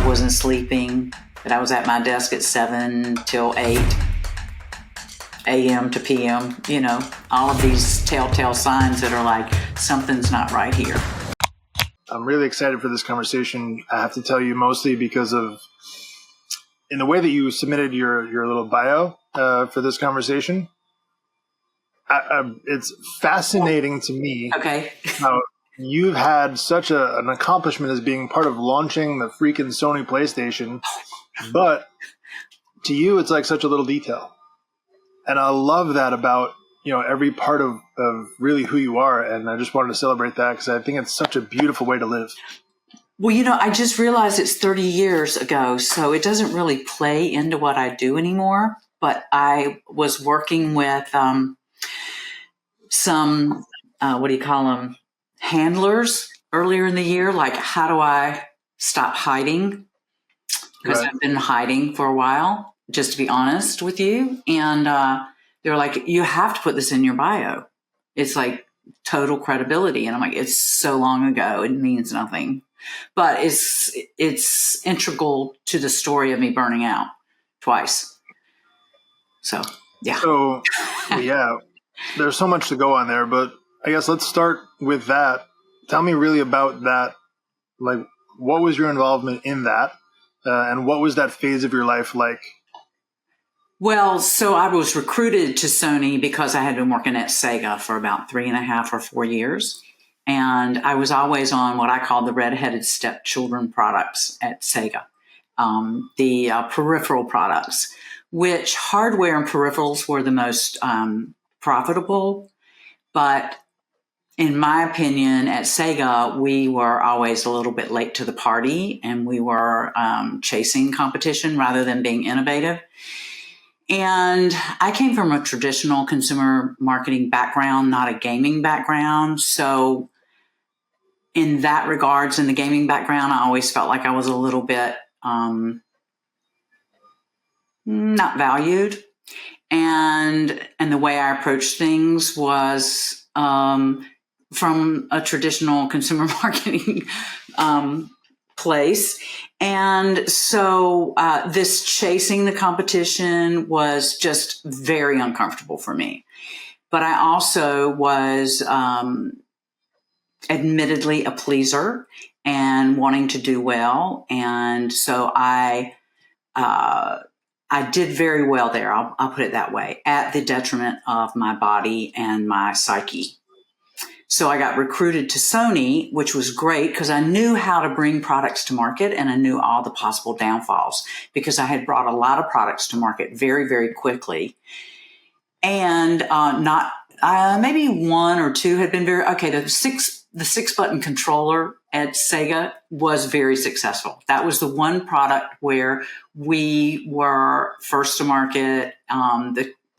I wasn't sleeping, that I was at my desk at 7 till 8 a.m. to p.m., all of these telltale signs that are like, something's not right here. I'm really excited for this conversation. I have to tell you, mostly because of in the way that you submitted your little bio for this conversation. It's fascinating to me how you've had such an accomplishment as being part of launching the freaking Sony PlayStation, but to you, it's like such a little detail. And I love that about, every part of really who you are. And I just wanted to celebrate that because I think it's such a beautiful way to live. Well, I just realized it's 30 years ago, so it doesn't really play into what I do anymore. But I was working with some, what do you call them, handlers earlier in the year. Like, how do I stop hiding? Because I've been hiding for a while, just to be honest with you. And they were like, you have to put this in your bio. It's like total credibility. And I'm like, it's so long ago, it means nothing. But it's integral to the story of me burning out twice. So, yeah. So, yeah, there's so much to go on there. But I guess let's start with that. Tell me really about that. Like, what was your involvement in that? And what was that phase of your life like? Well, so I was recruited to Sony because I had been working at Sega for about 3.5 or 4 years. And I was always on what I call the redheaded stepchildren products at Sega, the peripheral products, which hardware and peripherals were the most profitable. But in my opinion, at Sega, we were always a little bit late to the party, and we were chasing competition rather than being innovative. And I came from a traditional consumer marketing background, not a gaming background. So in that regards, in the gaming background, I always felt like I was a little bit not valued. And the way I approached things was from a traditional consumer marketing place. And so this chasing the competition was just very uncomfortable for me. But I also was admittedly a pleaser and wanting to do well. And so I did very well there. I'll put it that way, at the detriment of my body and my psyche. So I got recruited to Sony, which was great because I knew how to bring products to market and I knew all the possible downfalls because I had brought a lot of products to market very, very quickly. And maybe one or two had been the six button controller at Sega was very successful. That was the one product where we were first to market.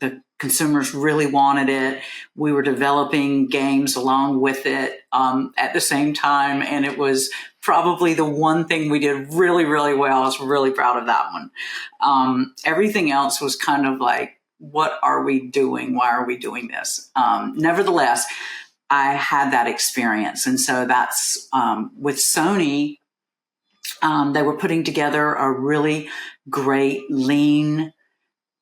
The consumers really wanted it. We were developing games along with it at the same time. And it was probably the one thing we did really, really well. I was really proud of that one. Everything else was kind of like, what are we doing? Why are we doing this? Nevertheless, I had that experience. And so that's with Sony, they were putting together a really great lean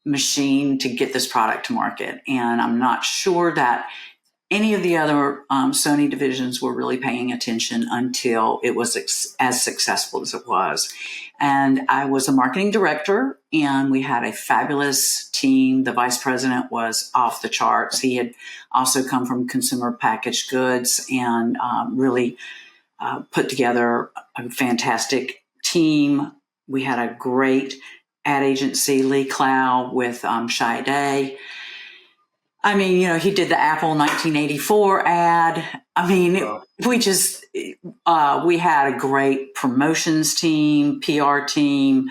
machine to get this product to market. And I'm not sure that any of the other Sony divisions were really paying attention until it was as successful as it was. And I was a marketing director, and we had a fabulous team. The vice president was off the charts. He had also come from consumer packaged goods and really put together a fantastic team. We had a great ad agency, Lee Clow, with Shy Day. I mean, he did the Apple 1984 ad. I mean, we had a great promotions team, PR team.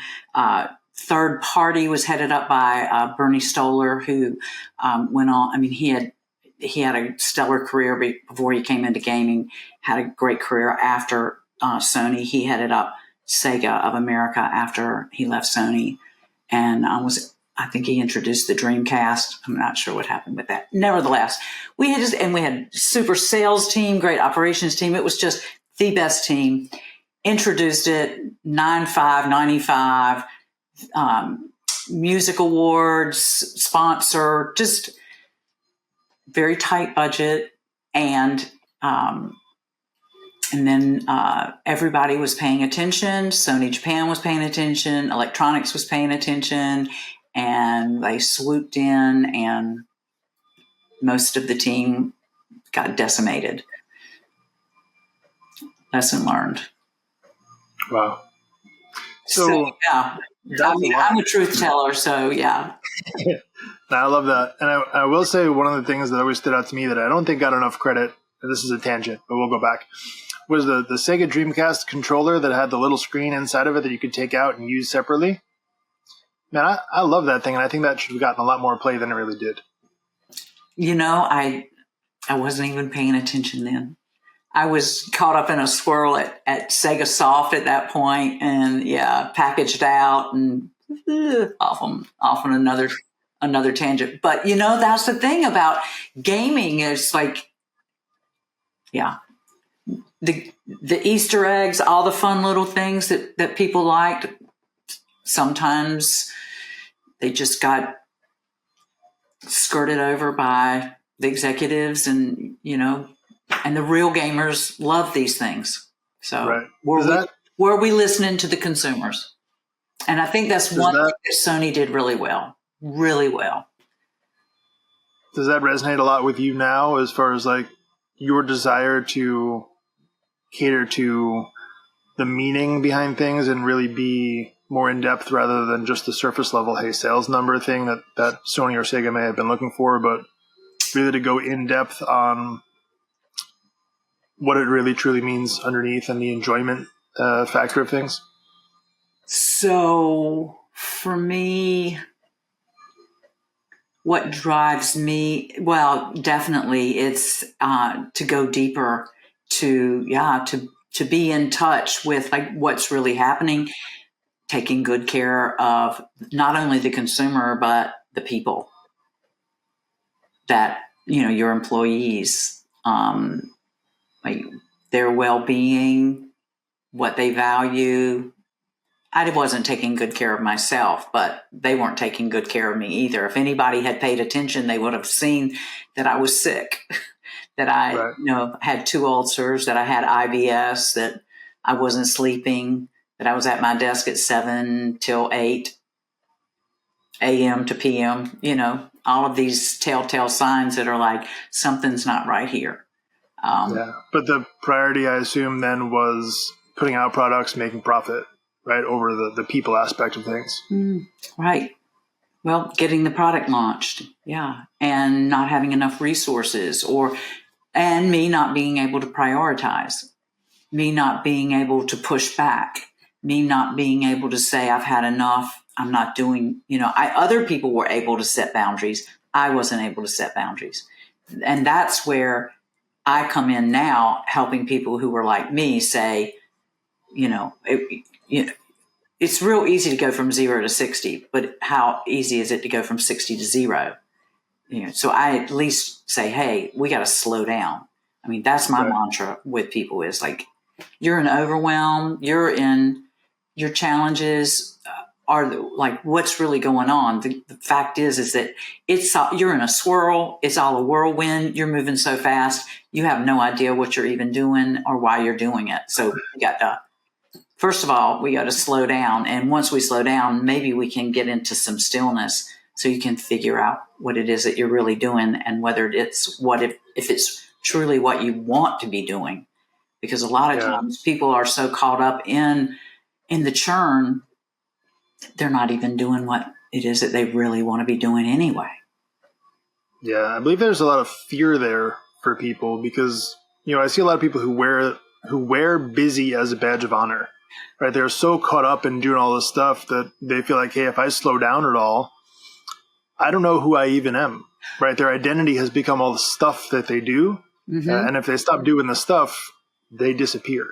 Third party was headed up by Bernie Stoller, who went on. I mean, he had a stellar career before he came into gaming, had a great career after Sony. He headed up Sega of America after he left Sony, and I think he introduced the Dreamcast. I'm not sure what happened with that. Nevertheless, we had super sales team, great operations team. It was just the best team. introduced it, 95, music awards, sponsor, just very tight budget. And then everybody was paying attention. Sony Japan was paying attention. Electronics was paying attention. And they swooped in, and most of the team got decimated. Lesson learned. Wow. So yeah, I'm a truth teller. So yeah. I love that. And I will say one of the things that always stood out to me that I don't think got enough credit, and this is a tangent, but we'll go back, was the Sega Dreamcast controller that had the little screen inside of it that you could take out and use separately. Man, I love that thing, and I think that should have gotten a lot more play than it really did. You know, I wasn't even paying attention then. I was caught up in a swirl at Sega Soft at that point, and packaged out and off on another tangent. But you know, that's the thing about gaming is like, the Easter eggs, all the fun little things that people liked. Sometimes they just got skirted over by the executives, and and the real gamers love these things. So were we listening to the consumers? And I think that's one thing that Sony did really well. Really well. Does that resonate a lot with you now, as far as like your desire to cater to the meaning behind things and really be more in depth rather than just the surface level, hey, sales number thing that Sony or Sega may have been looking for, but really to go in depth on what it really truly means underneath and the enjoyment factor of things? So for me, what drives me, well, definitely it's to go deeper, to be in touch with like what's really happening, taking good care of not only the consumer, but the people that, your employees, like their well-being, what they value. I wasn't taking good care of myself, but they weren't taking good care of me either. If anybody had paid attention, they would have seen that I was sick, that I had 2 ulcers, that I had IBS, that I wasn't sleeping, that I was at my desk at 7 till 8 a.m. to p.m., all of these telltale signs that are like, something's not right here. But the priority, I assume, then was putting out products, making profit, right, over the people aspect of things. Right. Well, getting the product launched, and not having enough resources, and me not being able to prioritize, me not being able to push back, me not being able to say, I've had enough, I'm not doing, other people were able to set boundaries. I wasn't able to set boundaries. And that's where I come in now, helping people who were like me say, it's real easy to go from 0 to 60, but how easy is it to go from 60 to 0? So I at least say, hey, we got to slow down. I mean, that's my mantra with people is like, you're in overwhelm, your challenges are like, what's really going on? The fact is that you're in a swirl. It's all a whirlwind. You're moving so fast. You have no idea what you're even doing or why you're doing it. So first of all, we got to slow down. And once we slow down, maybe we can get into some stillness so you can figure out what it is that you're really doing and whether it's if it's truly what you want to be doing. Because a lot of times people are so caught up in the churn, they're not even doing what it is that they really want to be doing anyway. Yeah, I believe there's a lot of fear there for people because, I see a lot of people who wear busy as a badge of honor, right? They're so caught up in doing all this stuff that they feel like, hey, if I slow down at all, I don't know who I even am, right? Their identity has become all the stuff that they do. Mm-hmm. And if they stop doing the stuff, they disappear.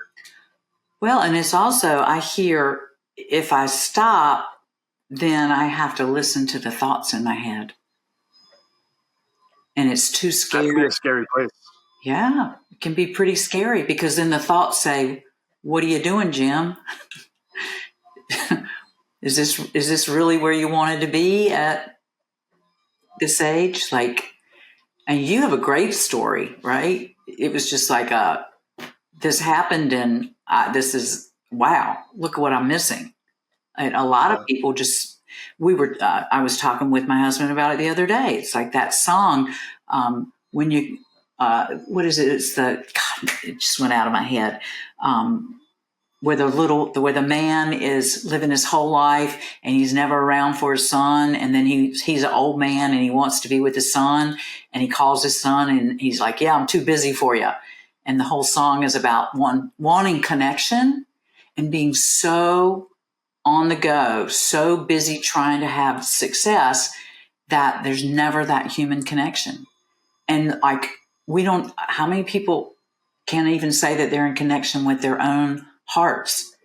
Well, and it's also, I hear, if I stop, then I have to listen to the thoughts in my head. And it's too scary. That can be a scary place. Yeah, it can be pretty scary because then the thoughts say, what are you doing, Jim? Is this really where you wanted to be at this age? Like, and you have a great story, right? It was just like, this happened and this is, wow, look at what I'm missing. And a lot of people just, I was talking with my husband about it the other day. It's like that song, when you, what is it? It's God, it just went out of my head. Where the man is living his whole life and he's never around for his son. And then he's an old man and he wants to be with his son and he calls his son and he's like, yeah, I'm too busy for you. And the whole song is about wanting connection and being so on the go, so busy trying to have success that there's never that human connection. And like, how many people can't even say that they're in connection with their own hearts?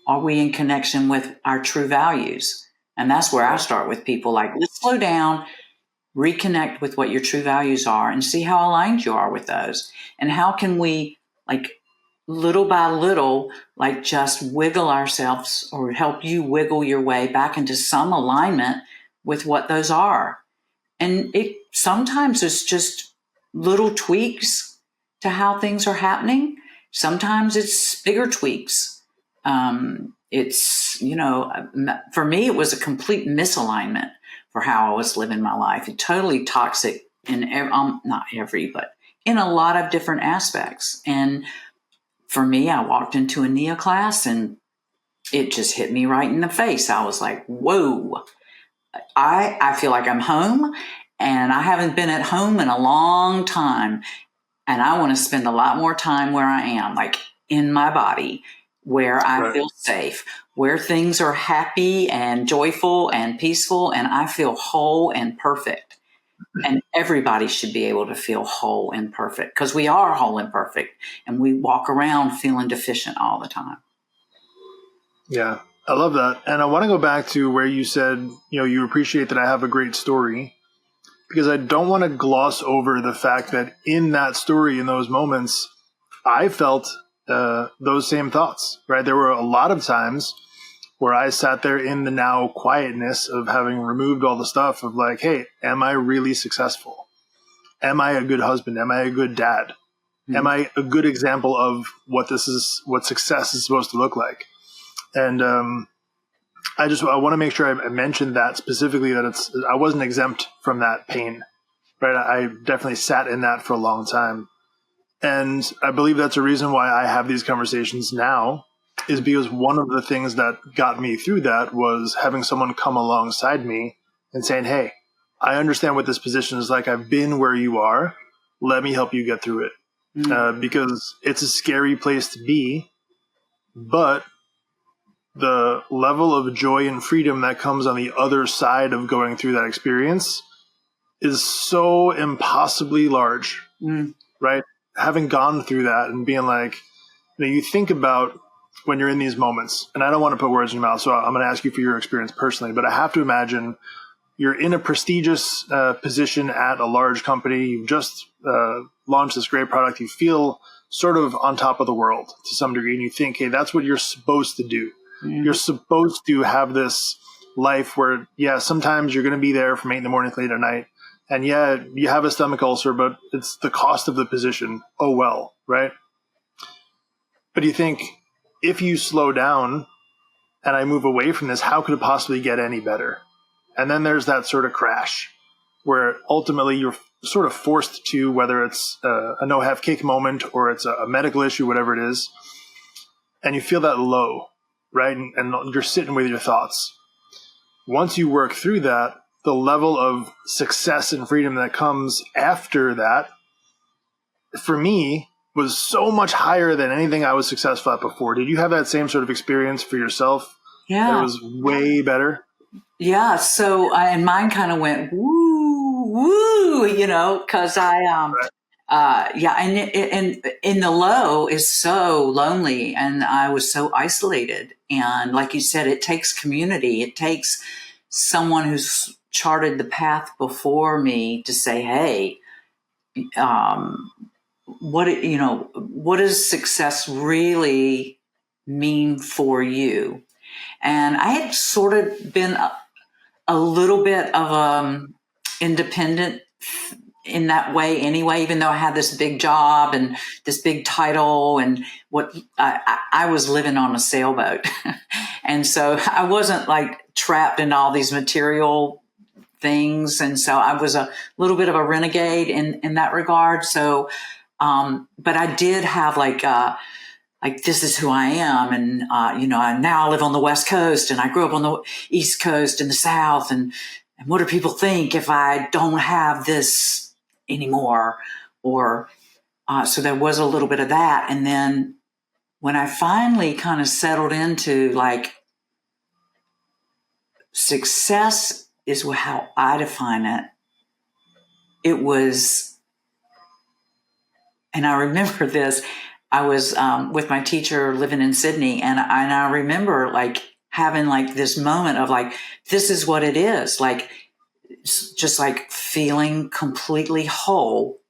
Are we in connection with our true values? And that's where I start with people, like, let's slow down, reconnect with what your true values are and see how aligned you are with those. And how can we, like, little by little, like, just wiggle ourselves or help you wiggle your way back into some alignment with what those are. And sometimes it's just little tweaks to how things are happening. Sometimes it's bigger tweaks. It's, for me, it was a complete misalignment for how I was living my life. It's totally toxic not every, but in a lot of different aspects. And for me, I walked into a NIA class and it just hit me right in the face. I was like, whoa, I feel like I'm home and I haven't been at home in a long time. And I want to spend a lot more time where I am, like in my body, where I feel safe, where things are happy and joyful and peaceful, and I feel whole and perfect. And everybody should be able to feel whole and perfect because we are whole and perfect, and we walk around feeling deficient all the time. Yeah, I love that. And I want to go back to where you said, you appreciate that I have a great story, because I don't want to gloss over the fact that in that story, in those moments, I felt those same thoughts, right? There were a lot of times where I sat there in the now quietness of having removed all the stuff of like, hey, am I really successful? Am I a good husband? Am I a good dad? Mm-hmm. Am I a good example of what success is supposed to look like? And I want to make sure I mentioned that specifically, that I wasn't exempt from that pain, right? I definitely sat in that for a long time. And I believe that's a reason why I have these conversations now, is because one of the things that got me through that was having someone come alongside me and saying, hey, I understand what this position is like. I've been where you are. Let me help you get through it. Mm-hmm. Because it's a scary place to be, but the level of joy and freedom that comes on the other side of going through that experience is so impossibly large, right? Having gone through that and being like, you think about when you're in these moments, and I don't want to put words in your mouth, so I'm going to ask you for your experience personally, but I have to imagine you're in a prestigious position at a large company. You've just launched this great product. You feel sort of on top of the world to some degree, and you think, hey, that's what you're supposed to do. Mm-hmm. You're supposed to have this life where, yeah, sometimes you're going to be there from 8 a.m. to late at night. And yeah, you have a stomach ulcer, but it's the cost of the position. Oh, well, right? But you think, if you slow down and I move away from this, how could it possibly get any better? And then there's that sort of crash where ultimately you're sort of forced to, whether it's a no half cake moment or it's a medical issue, whatever it is, and you feel that low, right? And you're sitting with your thoughts. Once you work through that, the level of success and freedom that comes after that, for me, was so much higher than anything I was successful at before. Did you have that same sort of experience for yourself? Yeah. It was way better? Yeah. So, and mine kind of went, woo, woo, because right. And in the low is so lonely, and I was so isolated. And like you said, it takes community. It takes someone who's charted the path before me to say, hey, what does success really mean for you? And I had sort of been a little bit of independent in that way anyway, even though I had this big job and this big title and what I was living on a sailboat. And so I wasn't like trapped in all these material things. And so I was a little bit of a renegade in that regard. So, but I did have like, this is who I am. And, now I live on the West Coast and I grew up on the East Coast and the South. And what do people think if I don't have this anymore? Or, so there was a little bit of that. And then when I finally kind of settled into like success is how I define it, it was, and I remember this, I was with my teacher living in Sydney, and I remember like having like this moment of like, this is what it is, like just like feeling completely whole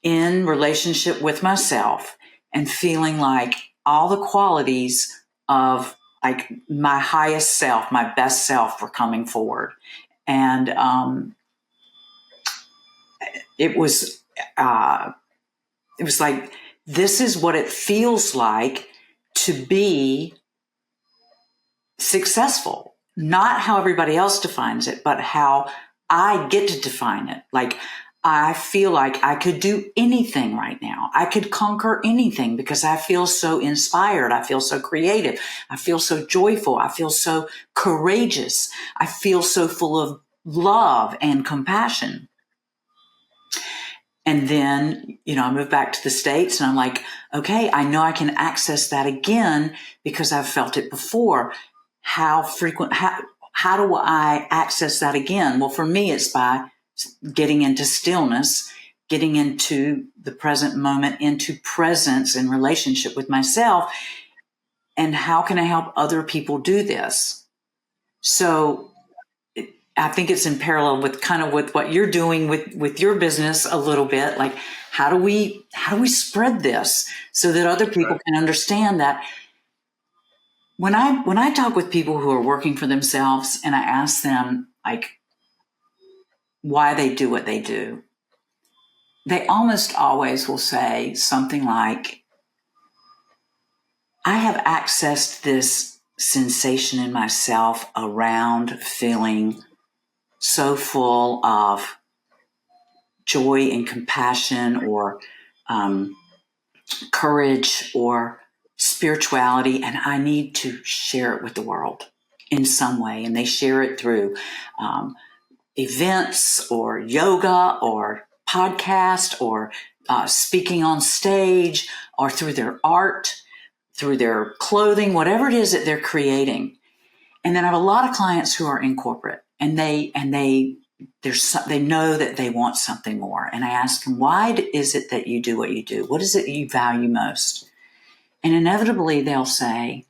in relationship with myself and feeling like all the qualities of like my highest self, my best self were coming forward. And it was like, this is what it feels like to be successful, not how everybody else defines it, but how I get to define it. Like, I feel like I could do anything right now. I could conquer anything because I feel so inspired. I feel so creative. I feel so joyful. I feel so courageous. I feel so full of love and compassion. And then, I moved back to the States and I'm like, okay, I know I can access that again because I've felt it before. How do I access that again? Well, for me, it's by getting into stillness, getting into the present moment, into presence and relationship with myself. And how can I help other people do this? So I think it's in parallel with kind of with what you're doing with your business a little bit. Like, how do we spread this so that other people can understand that? When I talk with people who are working for themselves and I ask them like why they do what they do, they almost always will say something like, I have accessed this sensation in myself around feeling so full of joy and compassion or courage or spirituality, and I need to share it with the world in some way. And they share it through events or yoga or podcast or speaking on stage or through their art, through their clothing, whatever it is that they're creating. And then I have a lot of clients who are in corporate and they know that they want something more. And I ask them, why is it that you do what you do? What is it you value most? And inevitably they'll say,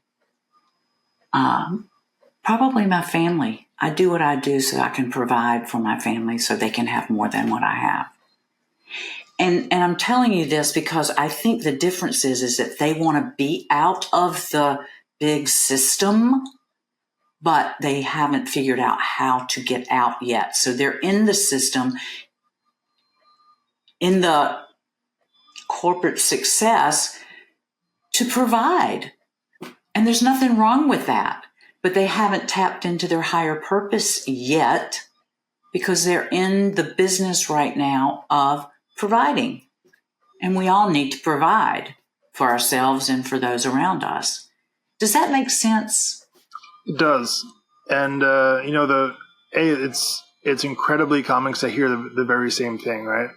probably my family. I do what I do so I can provide for my family so they can have more than what I have. And I'm telling you this because I think the difference is that they want to be out of the big system, but they haven't figured out how to get out yet. So they're in the system, in the corporate success to provide. And there's nothing wrong with that, but they haven't tapped into their higher purpose yet because they're in the business right now of providing. And we all need to provide for ourselves and for those around us. Does that make sense? It does. And, it's incredibly common because I hear the very same thing, right?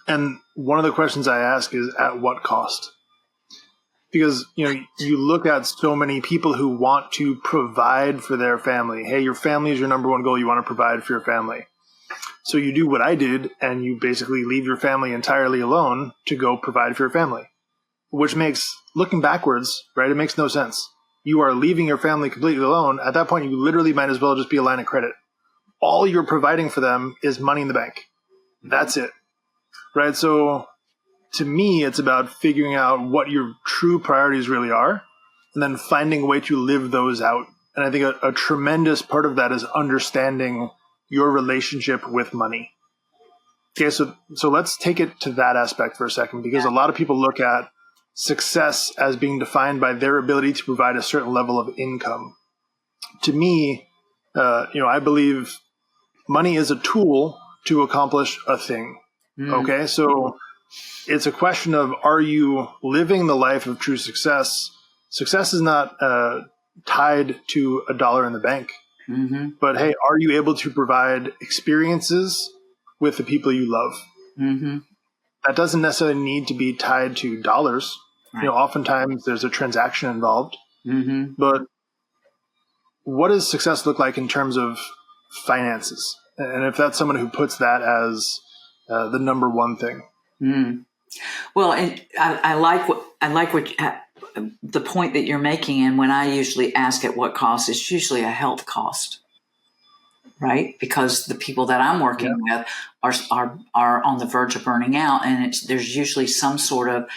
And one of the questions I ask is, at what cost? Because, you look at so many people who want to provide for their family. Hey, your family is your number one goal. You want to provide for your family. So you do what I did, and you basically leave your family entirely alone to go provide for your family, which makes, looking backwards, right, it makes no sense. You are leaving your family completely alone. At that point, you literally might as well just be a line of credit. All you're providing for them is money in the bank. That's it, right? So to me, it's about figuring out what your true priorities really are and then finding a way to live those out. And I think a tremendous part of that is understanding your relationship with money. Okay, so let's take it to that aspect for a second, because a lot of people look at success as being defined by their ability to provide a certain level of income. To me, I believe money is a tool to accomplish a thing. Okay, so it's a question of, are you living the life of true success? Success is not tied to a dollar in the bank. But hey, are you able to provide experiences with the people you love? That doesn't necessarily need to be tied to dollars. Right. Oftentimes there's a transaction involved. But what does success look like in terms of finances? And if that's someone who puts that as the number one thing. Well, and I like what the point that you're making. And when I usually ask at what cost, it's usually a health cost, right? Because the people that I'm working with are on the verge of burning out, and there's usually some sort of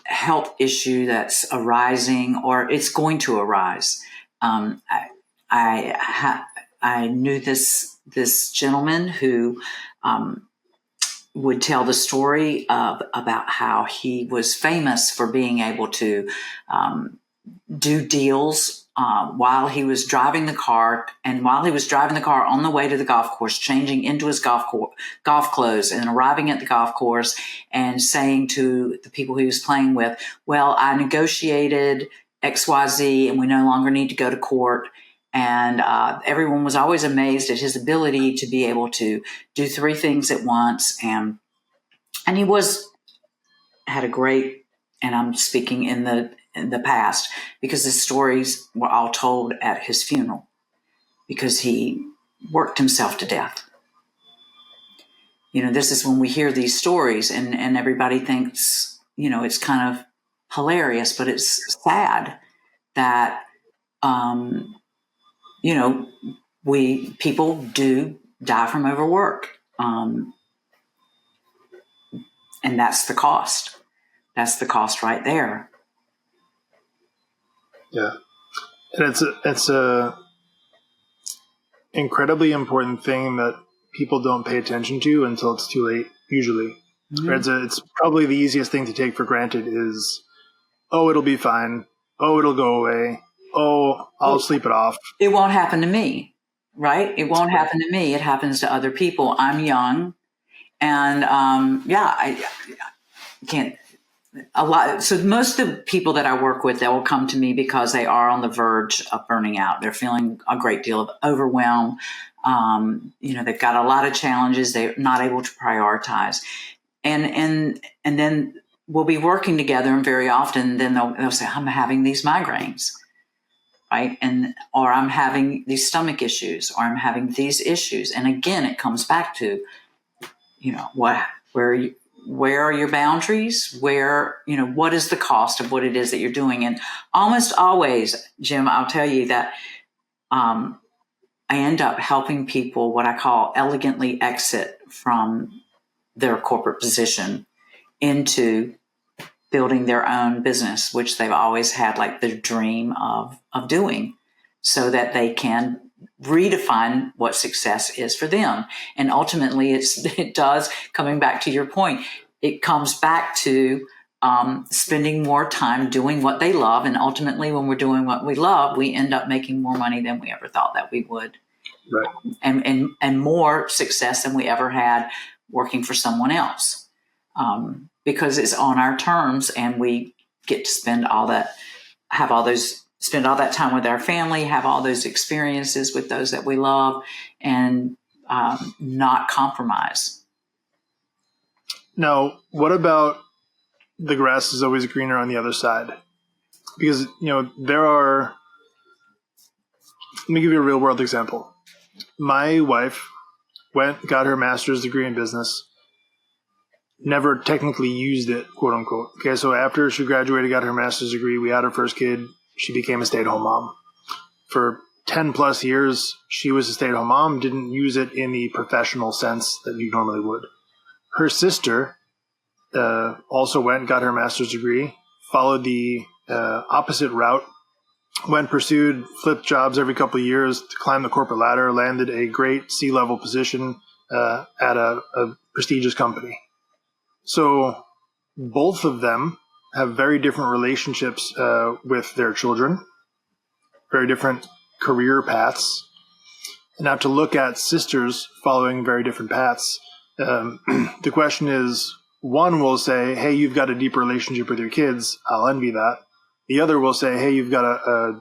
health issue that's arising, or it's going to arise. I knew this gentleman who would tell the story about how he was famous for being able to do deals while he was driving the car, and while he was driving the car on the way to the golf course, changing into his golf clothes and arriving at the golf course and saying to the people he was playing with, well, I negotiated XYZ and we no longer need to go to court. And everyone was always amazed at his ability to be able to do three things at once. And he had a great, and I'm speaking in the past, because his stories were all told at his funeral, because he worked himself to death. This is when we hear these stories and everybody thinks, it's kind of hilarious, but it's sad that, people do die from overwork. And that's the cost. That's the cost right there. Yeah. And it's a incredibly important thing that people don't pay attention to until it's too late, usually. It's probably the easiest thing to take for granted is, oh, it'll be fine. Oh, it'll go away. Oh, I'll sleep it off. It won't happen to me, right? It won't happen to me. It happens to other people. I'm young, and I can't. A lot. So most of the people that I work with, they will come to me because they are on the verge of burning out. They're feeling a great deal of overwhelm. They've got a lot of challenges. They're not able to prioritize, and then we'll be working together, and very often then they'll say, I'm having these migraines. Right. Or I'm having these stomach issues, or I'm having these issues. And again, it comes back to, where are your boundaries? What is the cost of what it is that you're doing? And almost always, Jim, I'll tell you that I end up helping people what I call elegantly exit from their corporate position into building their own business, which they've always had like the dream of doing, so that they can redefine what success is for them. And ultimately it does, coming back to your point, it comes back to spending more time doing what they love. And ultimately when we're doing what we love, we end up making more money than we ever thought that we would. Right. And more success than we ever had working for someone else. Because it's on our terms, and we get to spend all that time with our family, have all those experiences with those that we love, and not compromise. Now, what about the grass is always greener on the other side? Because, let me give you a real world example. My wife got her master's degree in business, never technically used it, quote unquote. Okay, so after she graduated, got her master's degree, we had her first kid, she became a stay-at-home mom. For 10 plus years, she was a stay-at-home mom, didn't use it in the professional sense that you normally would. Her sister also went and got her master's degree, followed the opposite route. Went pursued, flipped jobs every couple of years to climb the corporate ladder, landed a great C-level position at a prestigious company. So both of them have very different relationships with their children, very different career paths. And now to look at sisters following very different paths, the question is, one will say, hey, you've got a deeper relationship with your kids. I'll envy that. The other will say, hey, you've got a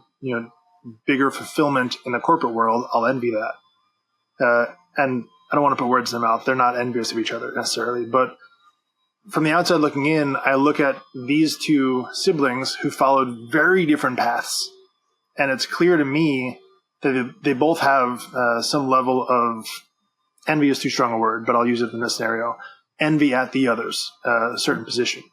bigger fulfillment in the corporate world. I'll envy that. And I don't want to put words in their mouth. They're not envious of each other necessarily. But from the outside looking in, I look at these two siblings who followed very different paths. And it's clear to me that they both have some level of envy is too strong a word, but I'll use it in this scenario. Envy at the other's certain position.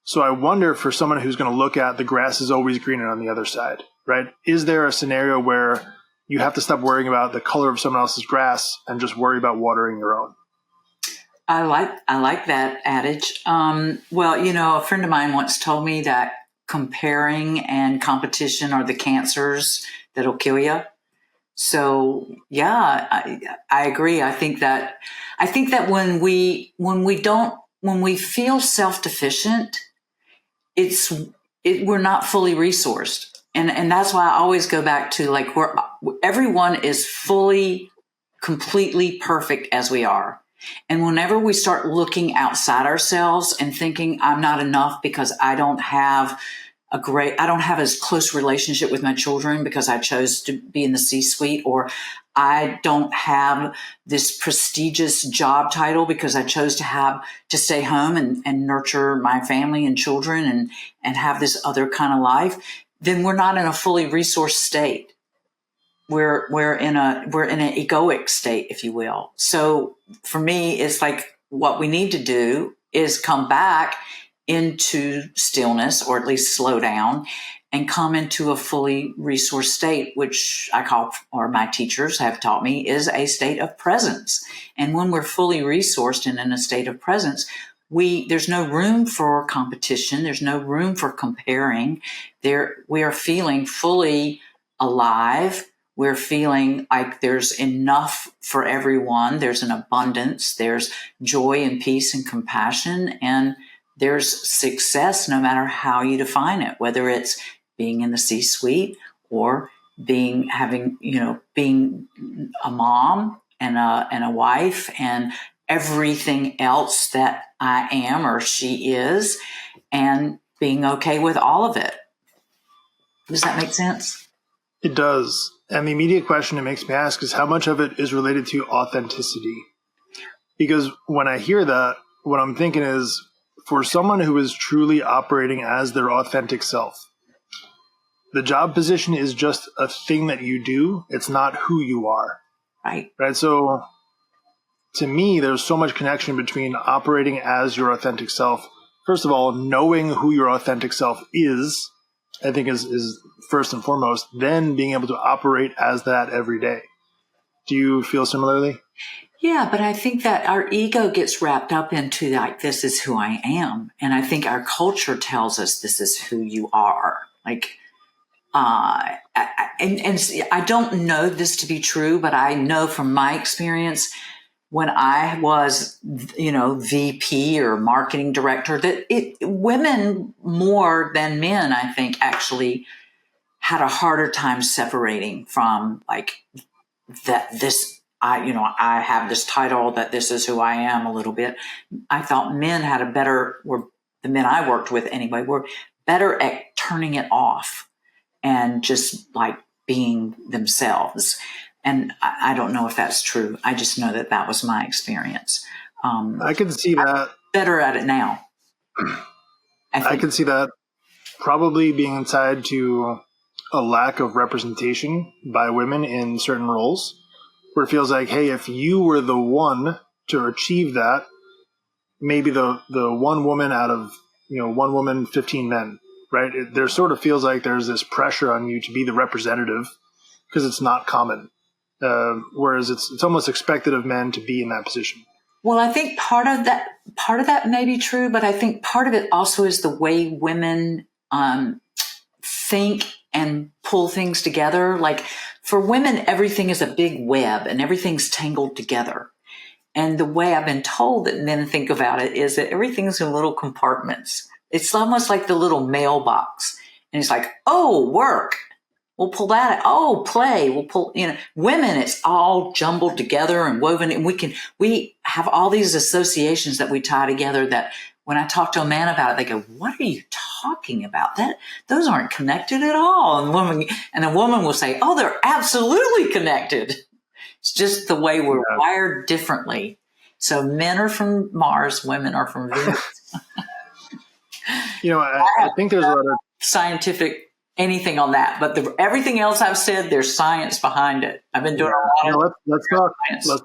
So I wonder, for someone who's going to look at the grass is always greener on the other side, right? Is there a scenario where you have to stop worrying about the color of someone else's grass and just worry about watering your own? I like that adage. Well, a friend of mine once told me that comparing and competition are the cancers that'll kill you. So yeah, I agree. I think that when we feel self-deficient, we're not fully resourced. And that's why I always go back to everyone is fully, completely perfect as we are. And whenever we start looking outside ourselves and thinking I'm not enough because I don't have as close relationship with my children because I chose to be in the C-suite, or I don't have this prestigious job title because I chose to stay home and nurture my family and children and have this other kind of life, then we're not in a fully resourced state. We're in an egoic state, if you will. So for me, it's like what we need to do is come back into stillness, or at least slow down, and come into a fully resourced state, which I call, or my teachers have taught me, is a state of presence. And when we're fully resourced and in a state of presence, there's no room for competition. There's no room for comparing. We are feeling fully alive. We're feeling like there's enough for everyone. There's an abundance. There's joy and peace and compassion. And there's success no matter how you define it, whether it's being in the C-suite or being a mom and a wife and everything else that I am or she is, and being okay with all of it. Does that make sense? It does. And the immediate question it makes me ask is how much of it is related to authenticity? Because when I hear that, what I'm thinking is, for someone who is truly operating as their authentic self, the job position is just a thing that you do. It's not who you are. Right. So to me, there's so much connection between operating as your authentic self. First of all, knowing who your authentic self is, I think is first and foremost, then being able to operate as that every day. Do you feel similarly? Yeah, but I think that our ego gets wrapped up into this is who I am. And I think our culture tells us this is who you are. And I don't know this to be true, but I know from my experience, when I was, VP or marketing director, that women more than men, I think, actually had a harder time separating from I have this title, that this is who I am a little bit. I thought men had the men I worked with anyway, were better at turning it off and just being themselves. And I don't know if that's true. I just know that was my experience. I can see that. I'm better at it now. I can see that probably being tied to a lack of representation by women in certain roles, where it feels like, hey, if you were the one to achieve that, maybe the one woman out of, one woman, 15 men, right? There sort of feels like there's this pressure on you to be the representative because it's not common. Whereas it's almost expected of men to be in that position. Well, I think part of that may be true, but I think part of it also is the way women think and pull things together. Like for women, everything is a big web and everything's tangled together. And the way I've been told that men think about it is that everything's in little compartments. It's almost like the little mailbox. And it's like, oh, work. We'll pull that out. Oh, play. We'll pull, women, it's all jumbled together and woven. And we have all these associations that we tie together that when I talk to a man about it, they go, what are you talking about? Those aren't connected at all. And a woman will say, oh, they're absolutely connected. It's just the way we're wired differently. So men are from Mars, women are from Venus. I think there's a lot of scientific anything on that, but everything else I've said, there's science behind it. I've been doing a lot of let's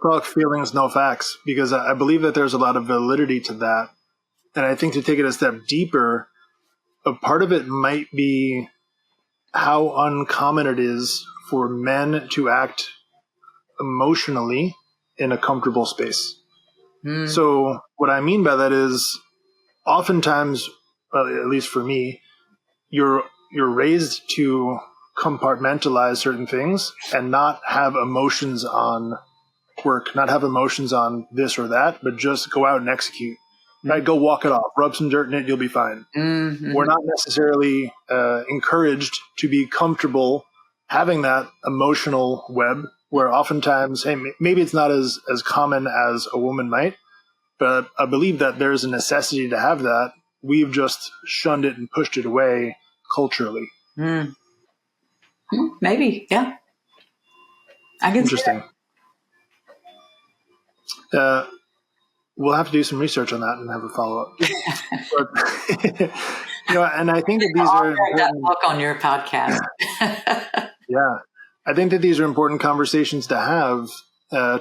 talk feelings, no facts, because I believe that there's a lot of validity to that. And I think to take it a step deeper, a part of it might be how uncommon it is for men to act emotionally in a comfortable space. So what I mean by that is oftentimes, at least for me, you're raised to compartmentalize certain things and not have emotions on work, not have emotions on this or that, but just go out and execute. Right? Go walk it off, rub some dirt in it, you'll be fine. Mm-hmm. We're not necessarily encouraged to be comfortable having that emotional web where oftentimes, hey, maybe it's not as common as a woman might, but I believe that there's a necessity to have that. We've just shunned it and pushed it away culturally. Maybe, yeah. I can Interesting. We'll have to do some research on that and have a follow-up. But, and I think that these are that book on your podcast. Yeah. I think that these are important conversations to have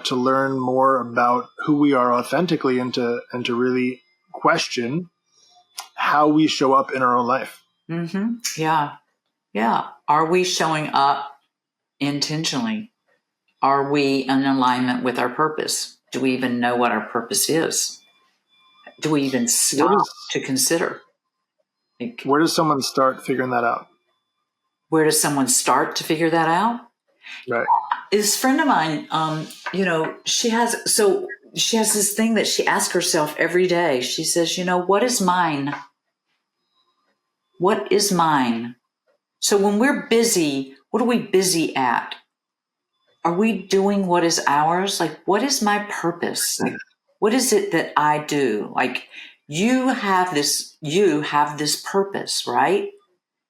to learn more about who we are authentically and to really question how we show up in our own life. Mm-hmm. Yeah. Yeah. Are we showing up intentionally? Are we in alignment with our purpose? Do we even know what our purpose is? Do we even stop to consider? Where does someone start figuring that out? Where does someone start to figure that out? Right. This friend of mine, she has this thing that she asks herself every day. She says, what is mine? What is mine? So when we're busy, what are we busy at? Are we doing what is ours? Like, what is my purpose? Like, what is it that I do? Like, you have this purpose, right?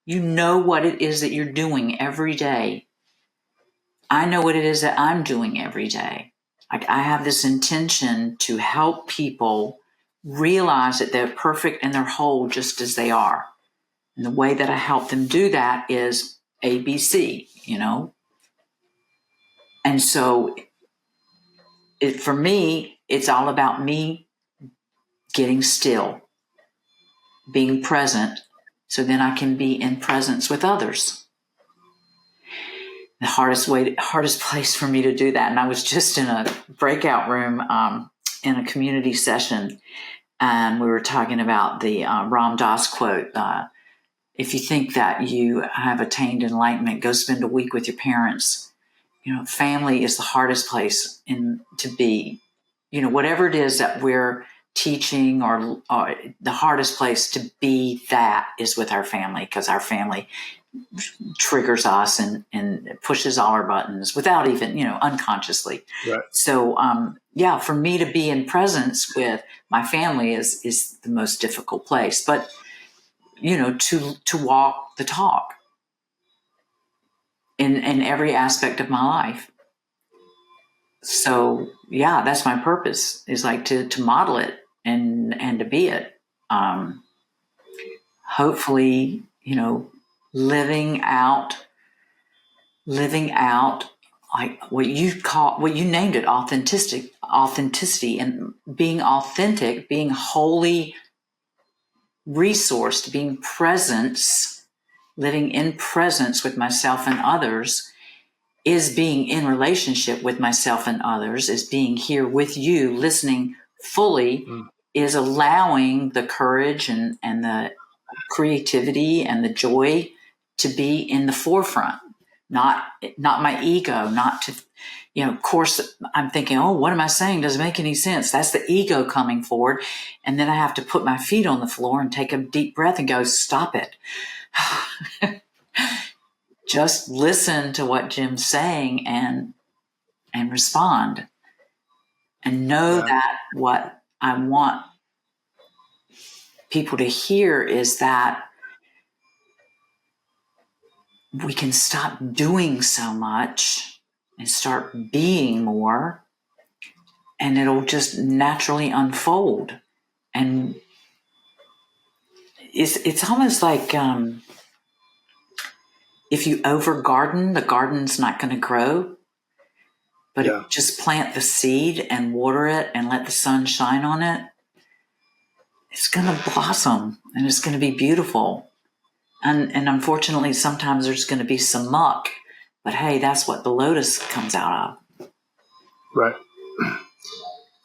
You know what it is that you're doing every day. I know what it is that I'm doing every day. Like, I have this intention to help people realize that they're perfect and they're whole just as they are. And the way that I help them do that is ABC, And so for me, it's all about me getting still, being present, so then I can be in presence with others. The hardest place for me to do that. And I was just in a breakout room in a community session, and we were talking about the Ram Dass quote, if you think that you have attained enlightenment, go spend a week with your parents. Family is the hardest place to be. Whatever it is that we're teaching or the hardest place to be, that is with our family, because our family triggers us and pushes all our buttons without even, unconsciously. Right. So, for me to be in presence with my family is the most difficult place. But, to walk the talk in every aspect of my life. So, that's my purpose, is like to model it and to be it. Hopefully, living out like what you named it, authenticity, and being authentic, being wholly resourced, being presence, living in presence with myself and others, is being in relationship with myself and others, is being here with you, listening fully, is allowing the courage and the creativity and the joy to be in the forefront, not my ego, not to, of course I'm thinking, oh, what am I saying? Doesn't make any sense. That's the ego coming forward. And then I have to put my feet on the floor and take a deep breath and go, stop it. Just listen to what Jim's saying and respond, and know that what I want people to hear is that we can stop doing so much and start being more, and it'll just naturally unfold. And it's almost like if you over garden, the garden's not going to grow. But if you just plant the seed and water it and let the sun shine on it, it's going to blossom and it's going to be beautiful. And unfortunately, sometimes there's going to be some muck. But hey, that's what the lotus comes out of. Right.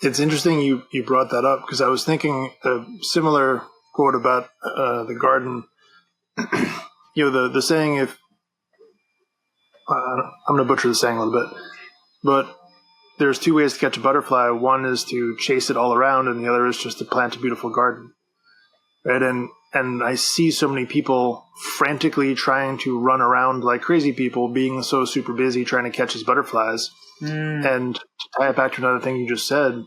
It's interesting you brought that up, because I was thinking a similar quote about the garden. The saying, if I'm going to butcher the saying a little bit, but there's two ways to catch a butterfly. One is to chase it all around, and the other is just to plant a beautiful garden. Right? And I see so many people frantically trying to run around like crazy people, being so super busy trying to catch these butterflies. And to tie it back to another thing you just said,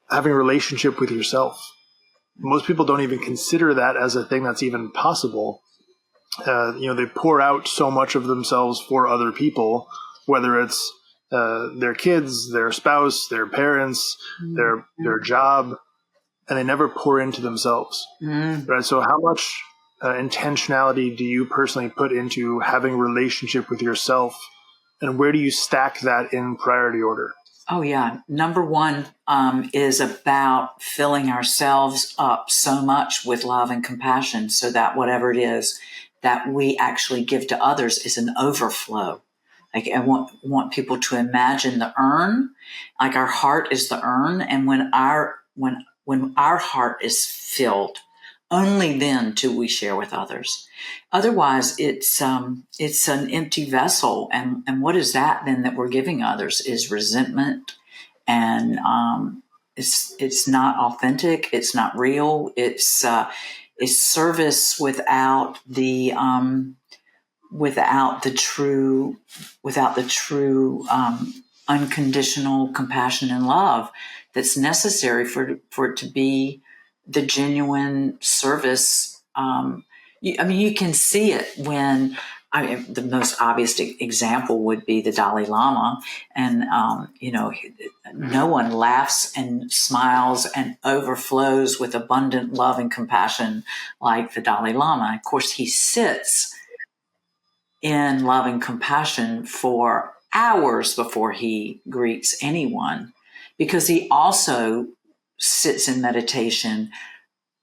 having a relationship with yourself. Most people don't even consider that as a thing that's even possible. They pour out so much of themselves for other people, whether it's their kids, their spouse, their parents, their job, and they never pour into themselves. Right? So how much intentionality do you personally put into having a relationship with yourself, and where do you stack that in priority order? Oh, yeah. Number one is about filling ourselves up so much with love and compassion so that whatever it is that we actually give to others is an overflow. Like, I want people to imagine the urn, like our heart is the urn. And when our heart is filled, only then do we share with others. Otherwise, it's an empty vessel. And what is that then that we're giving others is resentment, and it's not authentic. It's not real. It's service without the true unconditional compassion and love that's necessary for it to be the genuine service. You can see it when the most obvious example would be the Dalai Lama, and no one laughs and smiles and overflows with abundant love and compassion like the Dalai Lama. Of course, he sits in love and compassion for hours before he greets anyone, because he also sits in meditation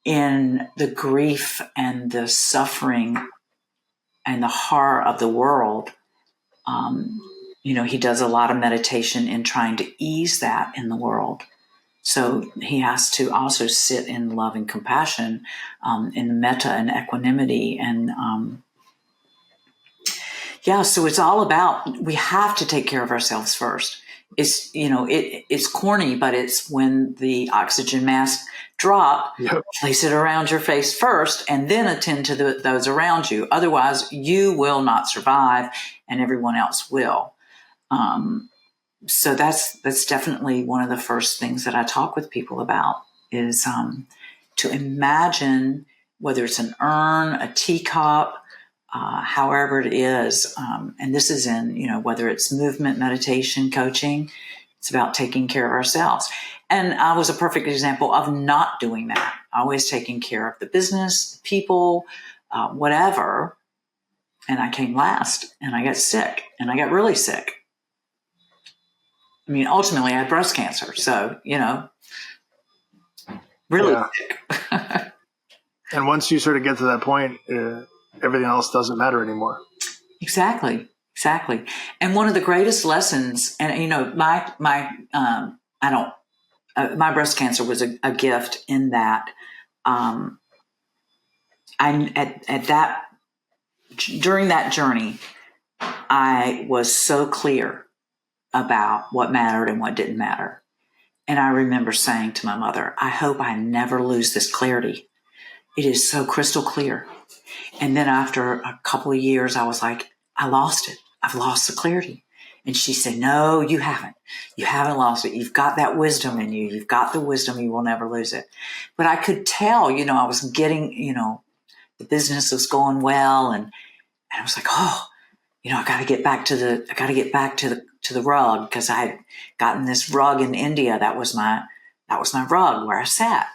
in the grief and the suffering and the horror of the world. He does a lot of meditation in trying to ease that in the world. So he has to also sit in love and compassion, in metta and equanimity. And so it's all about, we have to take care of ourselves first. It's, it's corny, but it's when the oxygen mask drop, place it around your face first, and then attend to those around you. Otherwise, you will not survive, and everyone else will. So that's definitely one of the first things that I talk with people about is to imagine, whether it's an urn, a teacup, however it is, and this is in, whether it's movement, meditation, coaching, it's about taking care of ourselves. And I was a perfect example of not doing that. Always taking care of the business, the people, whatever. And I came last, and I got sick, and I got really sick. I mean, ultimately, I had breast cancer. So, really sick. And once you sort of get to that point, everything else doesn't matter anymore. Exactly. And one of the greatest lessons, and my breast cancer was a gift in that during that journey, I was so clear about what mattered and what didn't matter. And I remember saying to my mother, I hope I never lose this clarity. It is so crystal clear. And then after a couple of years, I was like, I lost it. I've lost the clarity. And she said, no, you haven't. You haven't lost it. You've got that wisdom in you. You've got the wisdom. You will never lose it. But I could tell, I was getting, the business was going well. And I was like, oh, I got to get back to the rug, because I had gotten this rug in India. That was my rug where I sat.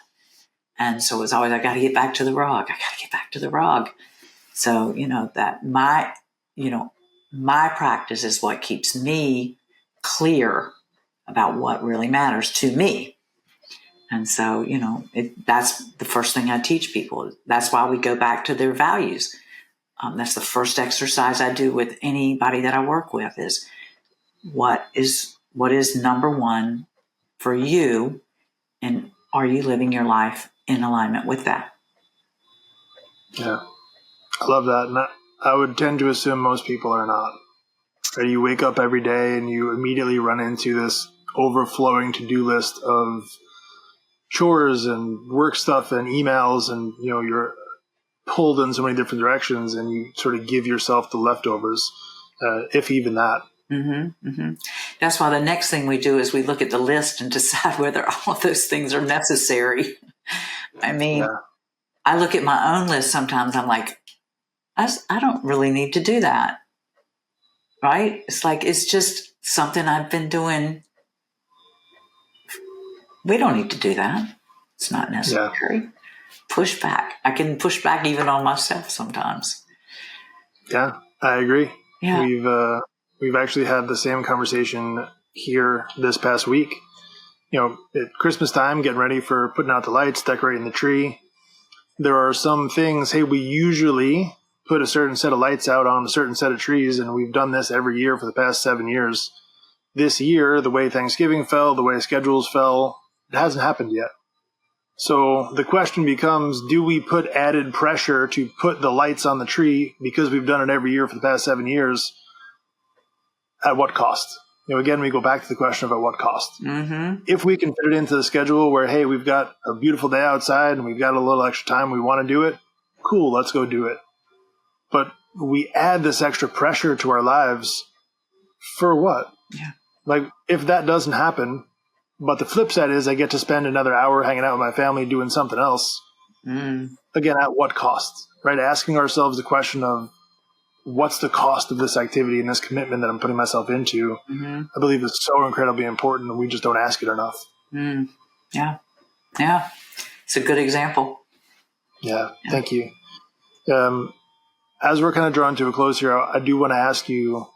And so it was always, I got to get back to the rug. I got to get back to the rug. So, that my practice is what keeps me clear about what really matters to me. And so, that's the first thing I teach people. That's why we go back to their values. That's the first exercise I do with anybody that I work with is what is number one for you, and are you living your life in alignment with that? Yeah, I love that. And I would tend to assume most people are not. Right? You wake up every day and you immediately run into this overflowing to-do list of chores and work stuff and emails, and you're pulled in so many different directions, and you sort of give yourself the leftovers, if even that. Mm-hmm, mm-hmm. That's why the next thing we do is we look at the list and decide whether all of those things are necessary. I mean, yeah. I look at my own list sometimes. I'm like, I don't really need to do that. Right? It's like, it's just something I've been doing. We don't need to do that. It's not necessary. Yeah. Push back. I can push back even on myself sometimes. Yeah, I agree. Yeah. We've actually had the same conversation here this past week. At Christmas time, getting ready for putting out the lights, decorating the tree. There are some things, hey, we usually put a certain set of lights out on a certain set of trees, and we've done this every year for the past 7 years. This year, the way Thanksgiving fell, the way schedules fell, it hasn't happened yet. So the question becomes, do we put added pressure to put the lights on the tree because we've done it every year for the past 7 years? At what cost? Again, we go back to the question of at what cost. Mm-hmm. If we can fit it into the schedule where, hey, we've got a beautiful day outside and we've got a little extra time, we want to do it, cool, let's go do it. But we add this extra pressure to our lives for what? Yeah. Like, if that doesn't happen, but the flip side is I get to spend another hour hanging out with my family doing something else. Again, at what cost? Right? Asking ourselves the question of, what's the cost of this activity and this commitment that I'm putting myself into? Mm-hmm. I believe is so incredibly important, and we just don't ask it enough. Yeah. Yeah. It's a good example. Yeah. Thank you. As we're kind of drawn to a close here, I do want to ask you,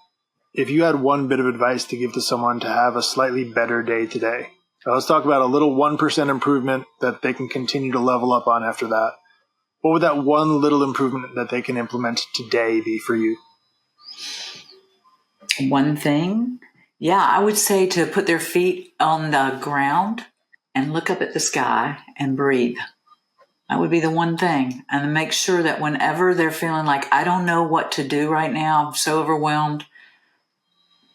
if you had one bit of advice to give to someone to have a slightly better day today. Now, let's talk about a little 1% improvement that they can continue to level up on after that. What would that one little improvement that they can implement today be for you? One thing? Yeah, I would say to put their feet on the ground and look up at the sky and breathe. That would be the one thing. And make sure that whenever they're feeling like, I don't know what to do right now, I'm so overwhelmed,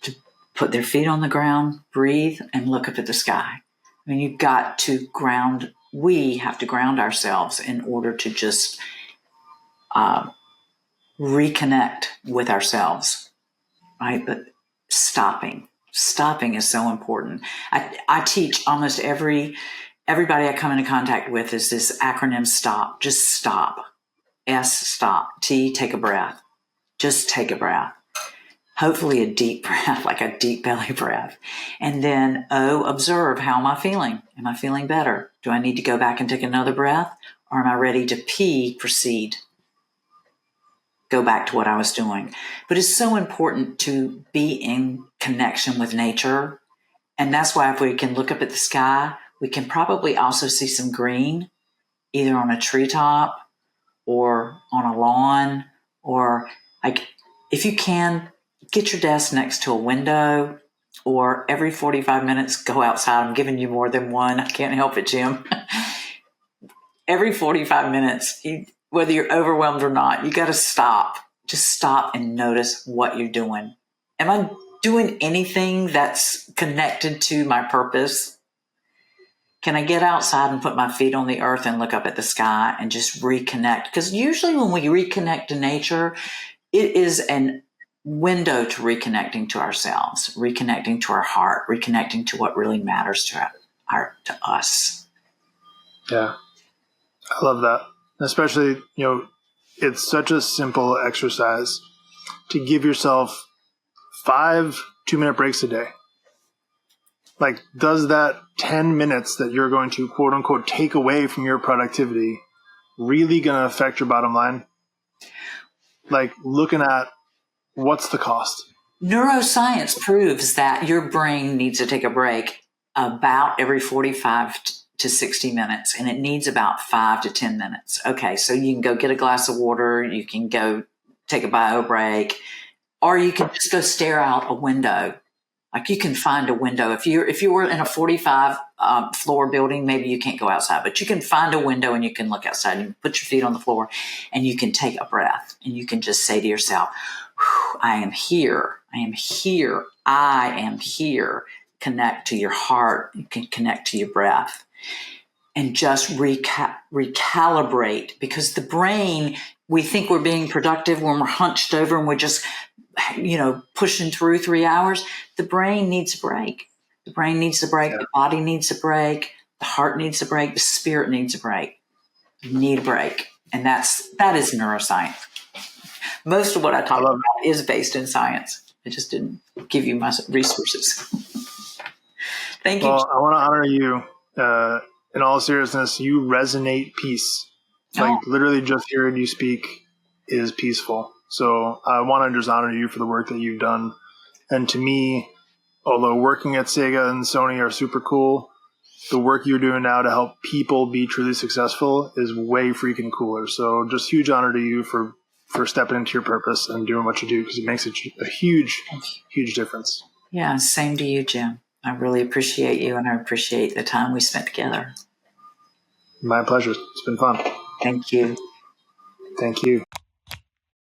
to put their feet on the ground, breathe, and look up at the sky. I mean, you've got to we have to ground ourselves in order to just reconnect with ourselves, right? But stopping is so important. I teach almost everybody I come into contact with is this acronym STOP. Just stop. S, stop. T, take a breath. Just take a breath. Hopefully a deep breath, like a deep belly breath. And then O, observe, how am I feeling? Am I feeling better? Do I need to go back and take another breath? Or am I ready to P, proceed? Go back to what I was doing. But it's so important to be in connection with nature. And that's why if we can look up at the sky, we can probably also see some green, either on a treetop or on a lawn, or like if you can, get your desk next to a window, or every 45 minutes go outside. I'm giving you more than one. I can't help it, Jim. Every 45 minutes, whether you're overwhelmed or not, you got to stop. Just stop and notice what you're doing. Am I doing anything that's connected to my purpose? Can I get outside and put my feet on the earth and look up at the sky and just reconnect? Because usually when we reconnect to nature, it is an window to reconnecting to ourselves, reconnecting to our heart, reconnecting to what really matters to us. Yeah, I love that. Especially, it's such a simple exercise to give yourself 5 2-minute breaks a day. Like, does that 10 minutes that you're going to quote unquote take away from your productivity really going to affect your bottom line? Like, looking at what's the cost? Neuroscience proves that your brain needs to take a break about every 45 to 60 minutes, and it needs about 5 to 10 minutes. Okay, so you can go get a glass of water, you can go take a bio break, or you can just go stare out a window. Like, you can find a window. If you were in a 45 floor building, maybe you can't go outside, but you can find a window and you can look outside. You can put your feet on the floor and you can take a breath and you can just say to yourself, I am here. I am here. I am here. Connect to your heart. You can connect to your breath and just recalibrate, because the brain, we think we're being productive when we're hunched over and we're just pushing through 3 hours. The brain needs a break. The brain needs a break. Yeah. The body needs a break. The heart needs a break. The spirit needs a break. You need a break. And that is neuroscience. Most of what I talk about is based in science. I just didn't give you my resources. Thank you. Well, I want to honor you. In all seriousness, you resonate peace. Like, literally just hearing you speak is peaceful. So I want to just honor you for the work that you've done. And to me, although working at Sega and Sony are super cool, the work you're doing now to help people be truly successful is way freaking cooler. So just huge honor to you for stepping into your purpose and doing what you do, because it makes a huge, huge difference. Yeah, same to you, Jim. I really appreciate you, and I appreciate the time we spent together. My pleasure. It's been fun. Thank you. Thank you.